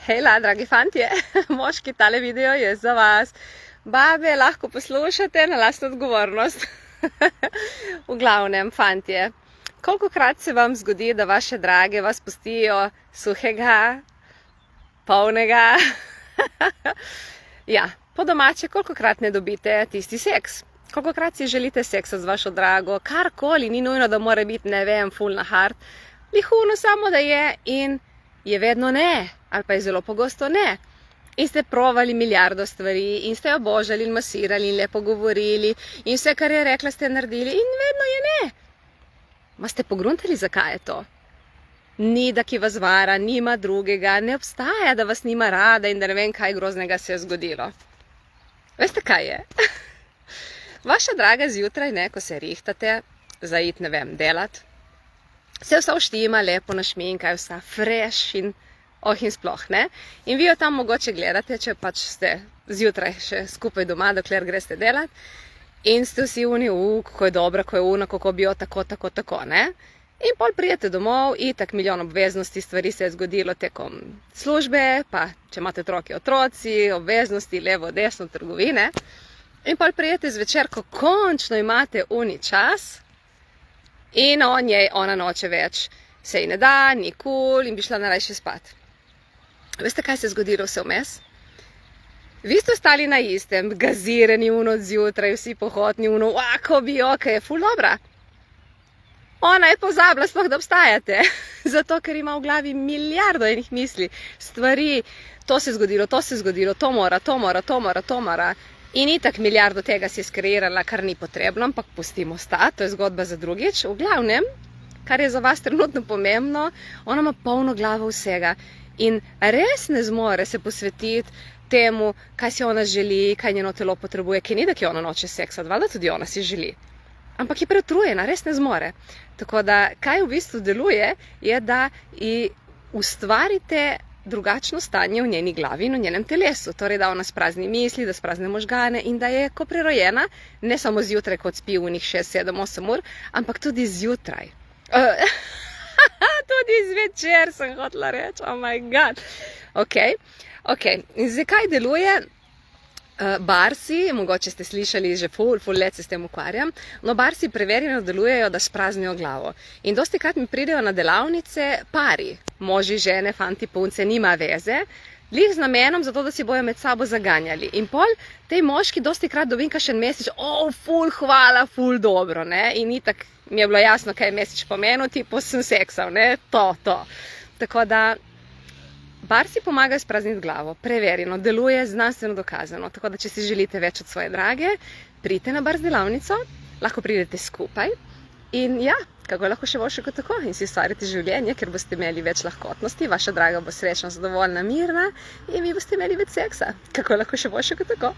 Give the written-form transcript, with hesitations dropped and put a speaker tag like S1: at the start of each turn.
S1: Hejla, dragi fantje, moški, tale video je za vas. Babe, lahko poslušate na lastno odgovornost. V glavnem, fantje, kolikokrat se vam zgodi, da vaše drage vas pustijo suhega, polnega? Ja, po domače, kolikokrat ne dobite tisti seks? Kolikokrat si želite seksa z vašo drago? Karkoli, ni nujno, da mora biti, ne vem, full na hard. Lihuno samo, da je in je vedno ne, ali pa je zelo pogosto ne. In ste provali milijardo stvari in ste jo božali in masirali in lepo govorili in vse, kar je rekla, ste naredili in vedno je ne. Ma ste pogruntali, zakaj je to? Ni, da ki vas vara, nima drugega, ne obstaja, da vas nima rada in da ne vem, kaj groznega se je zgodilo. Veste, kaj je? Vaša draga zjutraj, ne, ko se rihtate za iti, ne vem, delat, se vsa vštima, lepo našminka, je vsa fresh in in sploh, ne? In vi jo tam mogoče gledate, če pač ste zjutraj še skupaj doma, dokler greste delat, in ste vsi kako je dobra, ko je una, kako bi jo tako, ne? In pol prijete domov, itak milijon obveznosti, stvari se je zgodilo tekom službe, pa če imate otroci, obveznosti, levo, desno, trgovine. In pol prijete zvečer, ko končno imate uni čas, in ona noče več. Se ji ne da, ni cool in bi šla narajše spat. Veste, kaj se je zgodilo vse vmes? Vi ste ostali na istem, gazirani od zjutraj, vsi pohotni, ko bi jo, kaj je ful dobra. Ona je pozabila sploh, da obstajate. Zato, ker ima v glavi milijardo enih misli, stvari, to se je zgodilo, to mora. In itak milijardo tega si je skreirala, kar ni potrebno, ampak pustimo stati, to je zgodba za drugič. V glavnem, kar je za vas trenutno pomembno, ona ima polno glavo vsega in res ne zmore se posvetiti temu, kaj si ona želi, kaj njeno telo potrebuje, ki ni, da ki ona noče seksa, valjda tudi ona si želi. Ampak je preutrujena, res ne zmore. Tako da, kaj v bistvu deluje, je, da ustvarite drugačno stanje v njeni glavi in v njenem telesu. Torej, da ona sprazni misli, da sprazne možgane in da je, ko prerojena, ne samo zjutraj, kot spi v njih 6, 7, 8 ur, ampak tudi zjutraj. Tudi zvečer sem hotela reči, oh my god. Ok, in zakaj deluje? Barsi, mogoče ste slišali že ful let se s tem ukvarjam, no barsi preverjeno delujejo, da spraznijo glavo. In dostikrat mi pridejo na delavnice pari, moži, žene, fanti, punce, nima veze, lih z namenom zato, da si bojo med sabo zaganjali. In pol tej moški dostikrat dobim kakšen mesič, ful hvala, ful dobro, ne? In itak mi je bilo jasno, kaj je mesič pomenil, tipo sem seksal, ne? To. Tako da barsi pomagajo sprazniti glavo, preverjeno, deluje, znanstveno dokazano. Tako da, če si želite več od svoje drage, pridite na bars delavnico, lahko pridete skupaj in ja, kako lahko še boljše kot tako in si ustvarite življenje, ker boste imeli več lahkotnosti, vaša draga bo srečna, zadovoljna, mirna in vi boste imeli več seksa. Kako lahko še boljše kot tako?